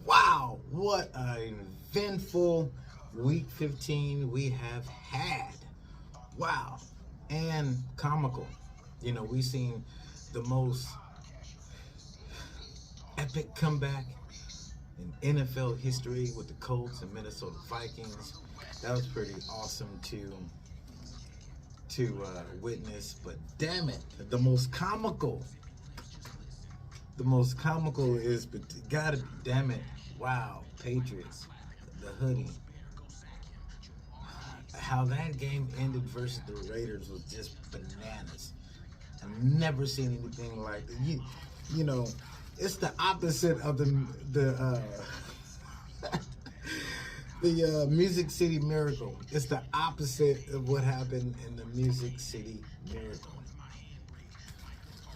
Wow, what an eventful week 15 we have had. Wow, and comical. We've seen the most epic comeback in NFL history with the Colts and Minnesota Vikings. That was pretty awesome to witness. But damn it, the most comical is, but gotta be, damn it, wow, Patriots, the hoodie. How that game ended versus the Raiders was just bananas. I've never seen anything like that. You know, it's the opposite of the Music City Miracle. It's the opposite of what happened in the Music City Miracle.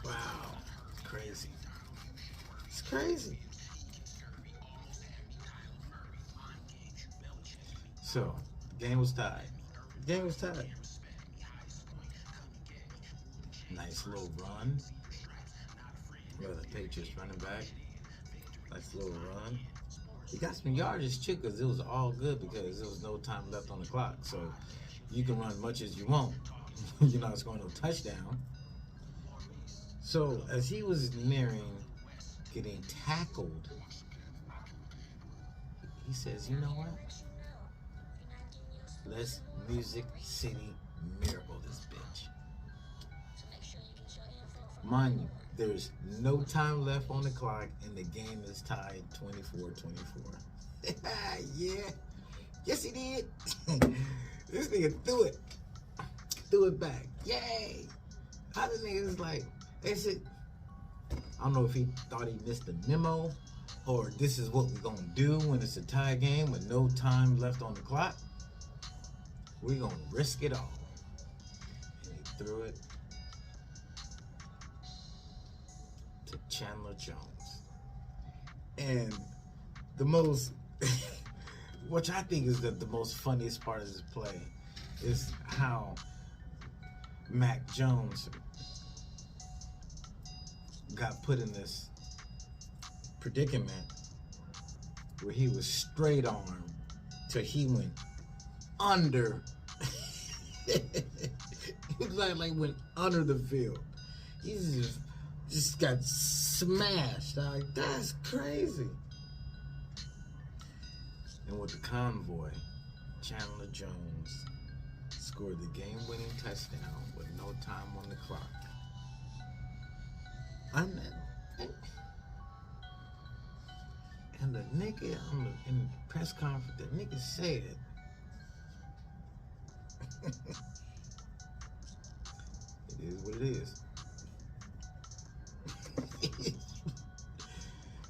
Wow, it's crazy. It's crazy. So, the game was tied. Nice little run. The Patriots running back. Nice little run. He got some yardage too, because it was all good because there was no time left on the clock. So you can run much as you want. You're not scoring no touchdown. So as he was nearing getting tackled, he says, "You know what? Let's Music City Miracle this bitch." Mind you, there's no time left on the clock, and the game is tied 24-24. Yeah. Yes, he did. This nigga threw it back. Yay. Other niggas like, they said, I don't know if he thought he missed the memo, or this is what we're going to do when it's a tie game with no time left on the clock. We're going to risk it all. And he threw it to Chandler Jones. And the most, which I think is the most funniest part of this play, is how Mac Jones got put in this predicament where he was straight armed till he went under. He like went under the field. He just got smashed. I'm like, that's crazy. And with the convoy, Chandler Jones scored the game-winning touchdown with no time on the clock. And the nigga in the press conference, the nigga said, it is what it is.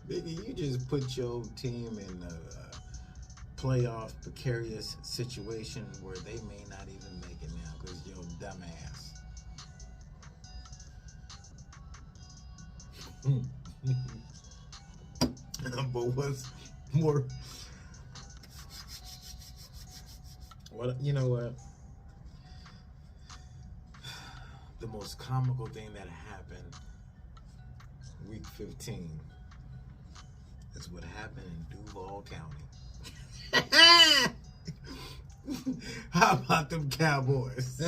Nigga, you just put your team in a playoff precarious situation where they may not even make it now because you're dumb ass. But what's more, you know what? The most comical thing that happened week 15 is what happened in Duval County. How about them Cowboys?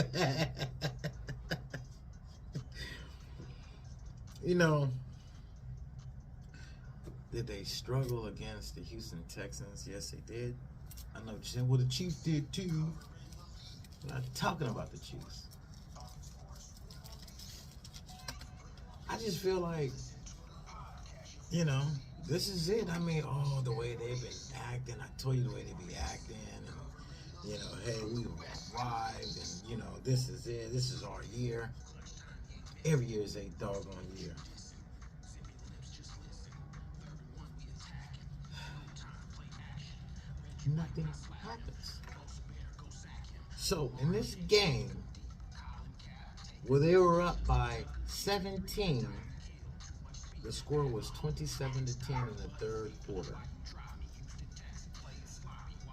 Did they struggle against the Houston Texans? Yes, they did. I know what you said. Well, the Chiefs did too. We're not talking about the Chiefs. I just feel like, this is it. I mean, the way they've been acting. I told you the way they be acting. And, hey, we arrived. And, this is it. This is our year. Every year is a doggone year. Nothing happens. So, in this game, where they were up by 17, the score was 27-10 in the third quarter.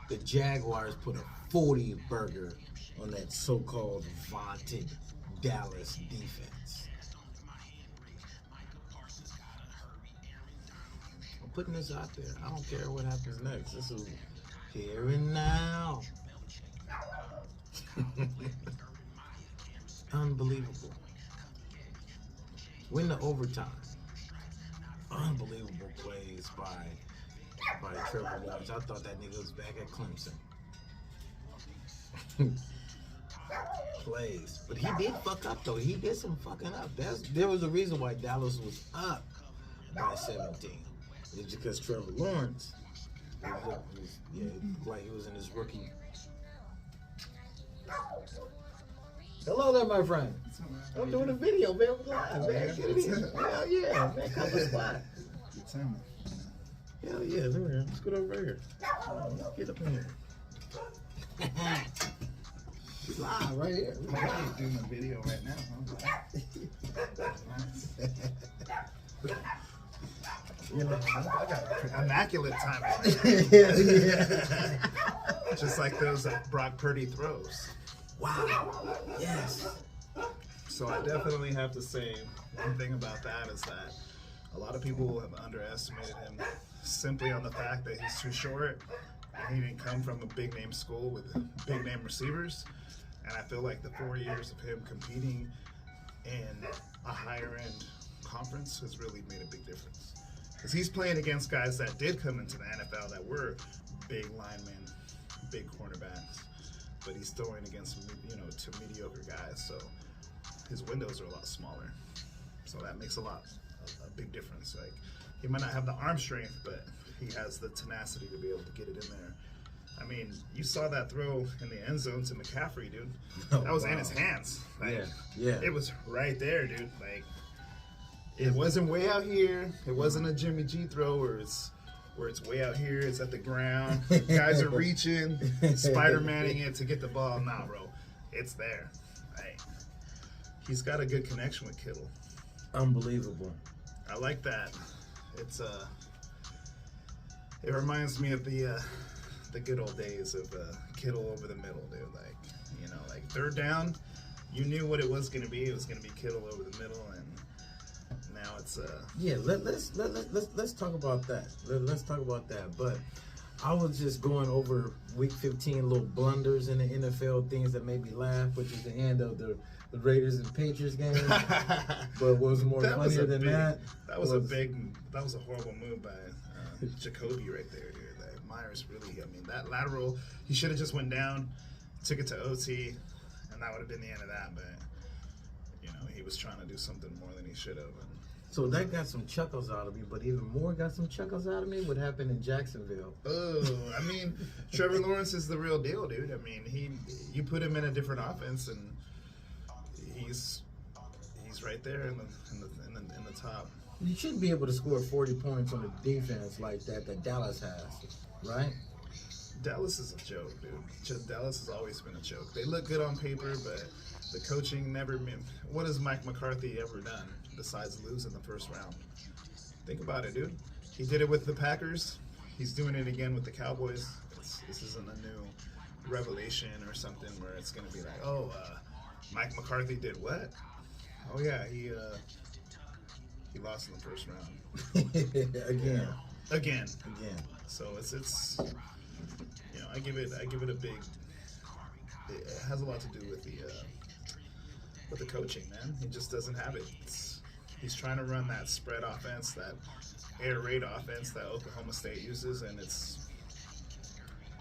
The Jaguars put a 40 burger on that so-called vaunted Dallas defense. putting this out there. I don't care what happens next. This is here and now. Unbelievable. Win the overtime. Unbelievable plays by Trevor Lawrence. I thought that nigga was back at Clemson. Plays. But he did fuck up though. He did some fucking up. There was a reason why Dallas was up by 17. It's because Trevor Lawrence like he was in his rookie. Hello there, my friend. I'm doing a video, man. I'm live, man. Get it in. Hell yeah, man. Come to spot. Hell yeah, look at him. Let's go over here. Get up in here. He's live right here. I'm doing a video right now. You know, I got immaculate timing. Yeah. Just like those Brock Purdy throws. Wow. Yes. So I definitely have to say one thing about that is that a lot of people have underestimated him simply on the fact that he's too short and he didn't come from a big name school with big name receivers. And I feel like the 4 years of him competing in a higher end conference has really made a big difference. Because he's playing against guys that did come into the NFL that were big linemen, big cornerbacks, but he's throwing against, you know, to mediocre guys. So his windows are a lot smaller. So that makes a big difference. Like, he might not have the arm strength, but he has the tenacity to be able to get it in there. I mean, you saw that throw in the end zone to McCaffrey, dude. That was in his hands. Like, yeah. It was right there, dude. Like, it wasn't way out here. It wasn't a Jimmy G throw where it's way out here. It's at the ground. Guys are reaching, Spider-Manning it to get the ball. Nah, bro. It's there. Like, he's got a good connection with Kittle. Unbelievable. I like that. It reminds me of the good old days of Kittle over the middle, dude. Like, you know, like third down, you knew what it was going to be. It was going to be Kittle over the middle, and now it's yeah. Let's talk about that. Let's talk about that. But I was just going over Week 15 little blunders in the NFL, things that made me laugh, which is the end of the Raiders and Patriots game. But what was more funnier than that? That was a horrible move by Jacoby right there, dude. Like, Myers really, I mean, that lateral, he should have just went down, took it to OT, and that would have been the end of that. But, you know, he was trying to do something more than he should have. So that got some chuckles out of me, but even more got some chuckles out of me. What happened in Jacksonville? Oh, I mean, Trevor Lawrence is the real deal, dude. I mean, you put him in a different offense, and he's right there in the top. You shouldn't be able to score 40 points on a defense like that Dallas has, right? Dallas is a joke, dude. Dallas has always been a joke. They look good on paper, but the coaching never meant. What has Mike McCarthy ever done besides lose in the first round? Think about it, dude. He did it with the Packers. He's doing it again with the Cowboys. This isn't a new revelation or something where it's going to be like, oh, Mike McCarthy did what? Oh yeah, he lost in the first round. Again. So it's you know, I give it a big. It has a lot to do with the coaching, man. He just doesn't have it. He's trying to run that spread offense, that air raid offense that Oklahoma State uses, and it's.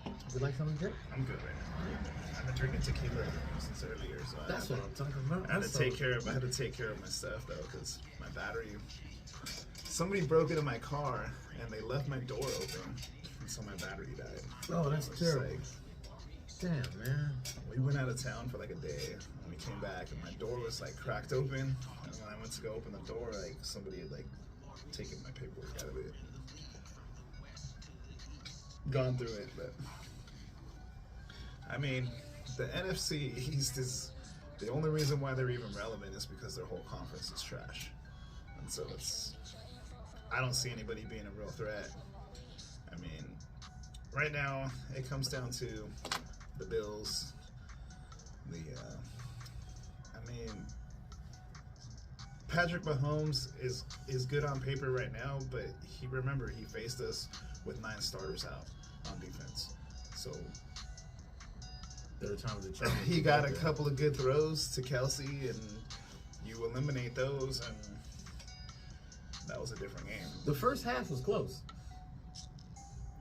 Would you like something to drink? I'm good right now. I've been drinking tequila since earlier, so that's what I'm talking about. I had to take care of my stuff though, because my battery. Somebody broke into my car and they left my door open, and so my battery died. Oh, that's terrible. Like, damn, man. We went out of town for like a day, and we came back, and my door was like cracked open. And when I went to go open the door, like somebody had like taken my paperwork out of it, gone through it. But I mean, the NFC East is the only reason why they're even relevant is because their whole conference is trash, and so I don't see anybody being a real threat. I mean, right now it comes down to the Bills, Patrick Mahomes is good on paper right now, but he faced us with 9 starters out on defense. So third time's a charm. he got a couple of good throws to Kelsey, and you eliminate those, and that was a different game. The first half was close.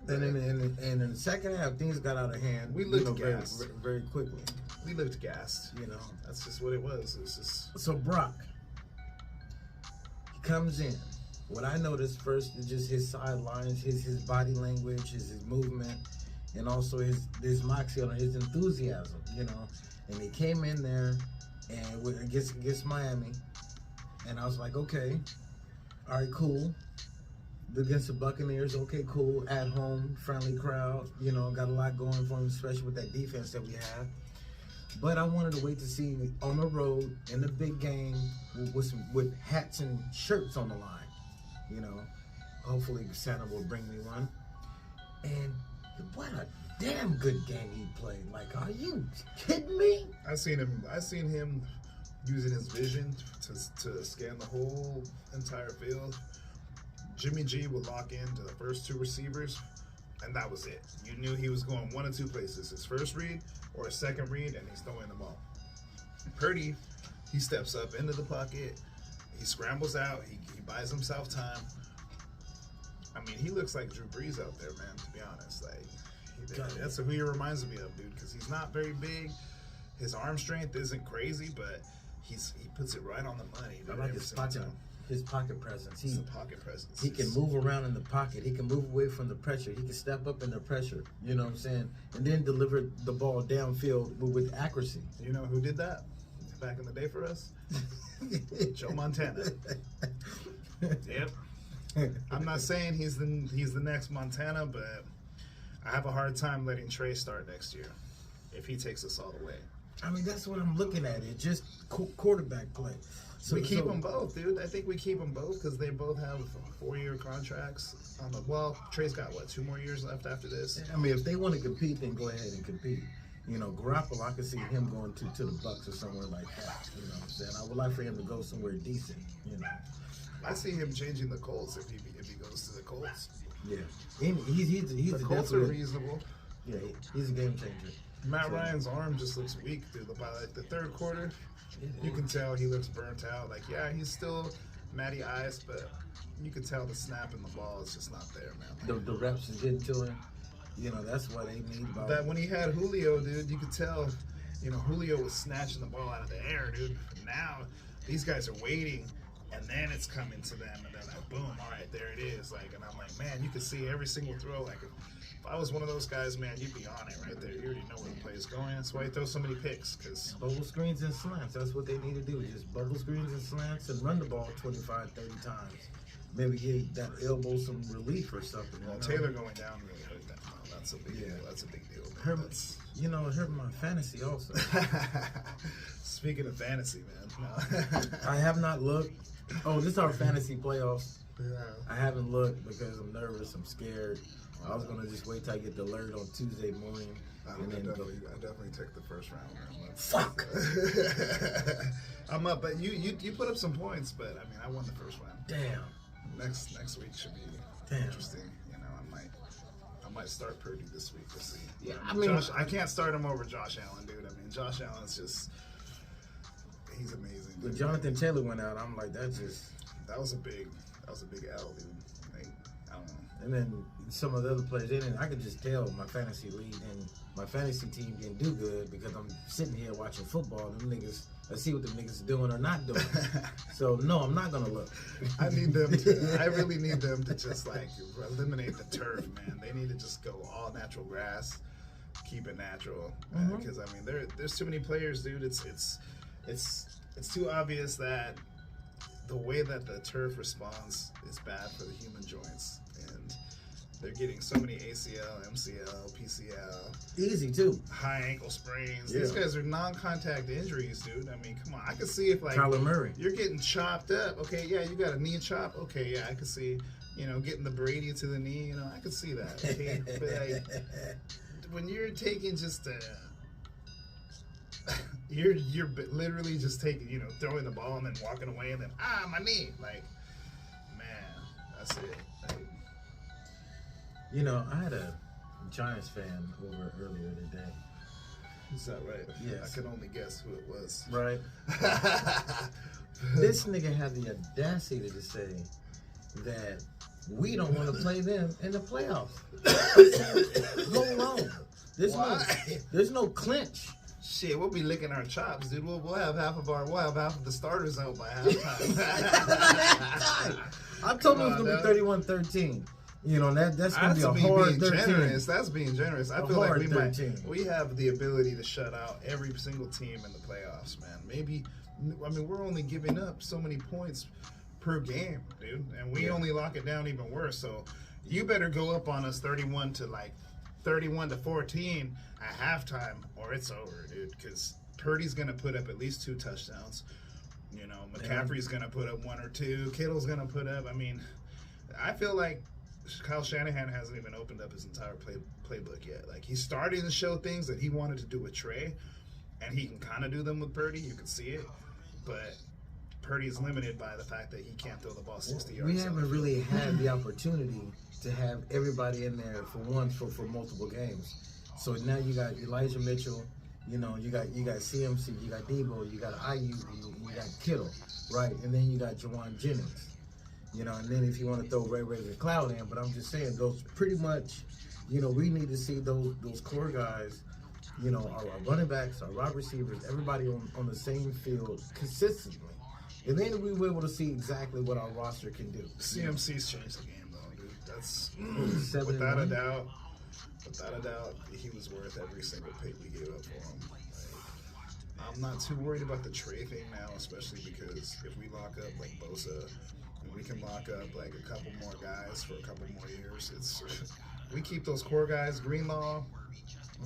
And in the second half, things got out of hand. We looked very, gassed. very quickly. We looked gassed. That's just what it was. It was just So Brock, he comes in. What I noticed first is just his sidelines, his body language, his movement, and also his moxie, his enthusiasm. And he came in there and against Miami, and I was like, okay, all right, cool. Against the Buccaneers, okay, cool. At home, friendly crowd. Got a lot going for him, especially with that defense that we have. But I wanted to wait to see on the road in the big game with hats and shirts on the line. Hopefully Santa will bring me one. And what a damn good game he played. Like, are you kidding me? I seen him using his vision to scan the whole entire field. Jimmy G would lock into the first 2 receivers, and that was it. You knew he was going one of 2 places: his first read or his second read, and he's throwing the ball. Purdy, he steps up into the pocket, he scrambles out, he buys himself time. I mean, he looks like Drew Brees out there, man, to be honest. That's who he reminds me of, dude, because he's not very big. His arm strength isn't crazy, but he puts it right on the money. I like his pocket presence. He's the pocket presence. He can move around in the pocket. He can move away from the pressure. He can step up in the pressure. You know what I'm saying? And then deliver the ball downfield with accuracy. You know who did that back in the day for us? Joe Montana. Yep. I'm not saying he's the next Montana, but I have a hard time letting Trey start next year if he takes us all the way. I mean, that's what I'm looking at. It's just quarterback play. So we keep them both, dude. I think we keep them both because they both have 4-year contracts. Trey's got 2 more years left after this. I mean, if they want to compete, then go ahead and compete. Garoppolo, I could see him going to the Bucs or somewhere like that. You know what I'm saying? I would like for him to go somewhere decent. I see him changing the Colts if he goes to the Colts. Yeah, he's the Colts are reasonable. Yeah, he's a game changer. Matt Ryan's arm just looks weak, dude. By the third quarter, you can tell he looks burnt out. Like, yeah, he's still Matty Ice, but you can tell the snap in the ball is just not there, man. The reps is getting to him. That's why they need about that. When he had Julio, dude, you could tell, Julio was snatching the ball out of the air, dude. Now these guys are waiting, and then it's coming to them, and they're like, boom, all right, there it is. And I'm like, man, you can see every single throw. Like, if I was one of those guys, man, you'd be on it right there. You already know where the play is going. That's why he throws so many picks. Cause bubble screens and slants. That's what they need to do. Just bubble screens and slants and run the ball 25, 30 times. Maybe give that elbow some relief or something. Well, Taylor going down really hurt that. That's a big deal. That's a big deal. It hurt my fantasy also. Speaking of fantasy, man. I have not looked. Oh, this is our fantasy playoffs. Yeah. I haven't looked because I'm nervous. I'm scared. I was gonna just wait till I get the alert on Tuesday morning. I definitely took the first round. Fuck. I'm up, but you put up some points, but I mean I won the first round. Damn. Next week should be interesting. I might start Purdy this week. We'll see. Yeah, I mean, I can't start him over Josh Allen, dude. I mean, Josh Allen's he's amazing. When Jonathan Taylor went out, I'm like, that was a big L, dude. Like, I don't know. And then some of the other players, I could just tell my fantasy league and my fantasy team didn't do good because I'm sitting here watching football. Them niggas, I see what them niggas are doing or not doing. So no, I'm not gonna look. I really need them to just eliminate the turf, man. They need to just go all natural grass, keep it natural. Because I mean, there's too many players, dude. It's too obvious that the way that the turf responds is bad for the human joints, and they're getting so many ACL, MCL, PCL. Easy, too. High ankle sprains. Yeah. These guys are non-contact injuries, dude. I mean, come on. I can see if, Kyler Murray. You're getting chopped up. Okay, yeah, you got a knee chop. Okay, yeah, I can see, getting the Brady to the knee. I can see that. Okay? But, when you're taking just you're literally just taking, throwing the ball and then walking away and then my knee. Like, man, that's it. Like, I had a Giants fan over earlier today. is that right? Yes. I can only guess who it was. Right. This nigga had the audacity to say that we don't want to play them in the playoffs. Hold on. There's no clinch. Shit, we'll be licking our chops, dude. We'll have half of the starters out by halftime. I told him it was gonna be 31-13. That's gonna be a hard 13. Generous. That's being generous. I feel like we have the ability to shut out every single team in the playoffs, man. We're only giving up so many points per game, dude, and we only lock it down even worse. So you better go up on us 31-14 at halftime, or it's over, dude. Because Purdy's gonna put up at least 2 touchdowns. McCaffrey's gonna put up 1 or 2. Kittle's gonna put up. I feel like Kyle Shanahan hasn't even opened up his entire playbook yet. Like, he's starting to show things that he wanted to do with Trey, and he can kind of do them with Purdy. You can see it, but Purdy's limited by the fact that he can't throw the ball 60 yards. We haven't really had the opportunity to have everybody in there for multiple games. So now you got Elijah Mitchell, you got CMC, you got Debo, you got IU, you got Kittle, right? And then you got Jawan Jennings. And then if you want to throw Ray McCloud in, but I'm just saying those pretty much, we need to see those core guys, our running backs, our wide receivers, everybody on the same field consistently. And then we were able to see exactly what our roster can do. CMC's changed the game, though, dude. That's without a doubt, he was worth every single pick we gave up for him. I'm not too worried about the Trey thing now, especially because if we lock up like Bosa, we can lock up like a couple more guys for a couple more years. We keep those core guys. Greenlaw,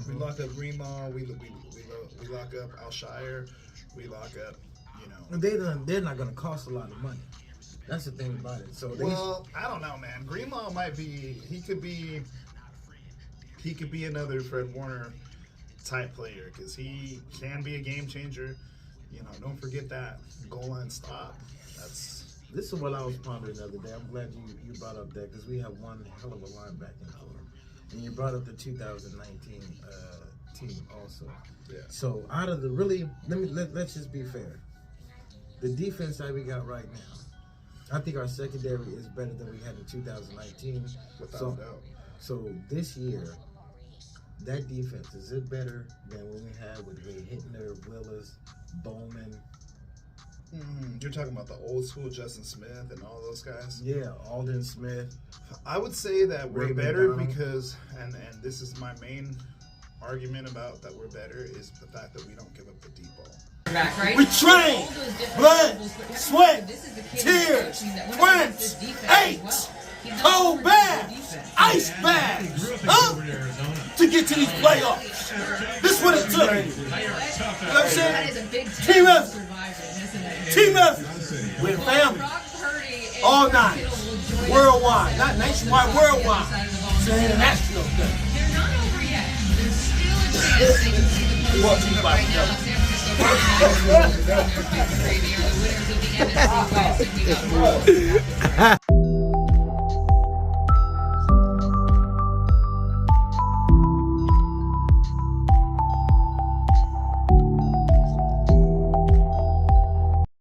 we lock up Greenlaw. We lock up Alshire. We lock up, And they're not going to cost a lot of money. That's the thing about it. So I don't know, man. Greenlaw might be. He could be another Fred Warner type player because he can be a game changer. Don't forget that goal line stop. This is what I was pondering the other day. I'm glad you brought up that because we have one hell of a linebacking core, and you brought up the 2019 team also. Yeah. So out of the let's just be fair. The defense that we got right now, I think our secondary is better than we had in 2019. Without a doubt. So this year, that defense, is it better than what we had with Ray Hittner, Willis, Bowman? You're talking about the old school Justin Smith and all those guys? Yeah, Aldon Smith. I would say that we're Ray better McDonald. because, and this is my main argument about that we're better, is the fact that we don't give up the deep ball. Right? We train, blood, sweat, tears, twins, aches, cold baths, ice baths, to get to these playoffs. This is what it took. You know what I'm saying? Team effort. Team effort. We're family. All night. Worldwide. Not nationwide, worldwide. It's an international thing. They're not over yet. There's still a chance they can see the postseason right now. Los San Francisco are the winners of the NFC West, and we got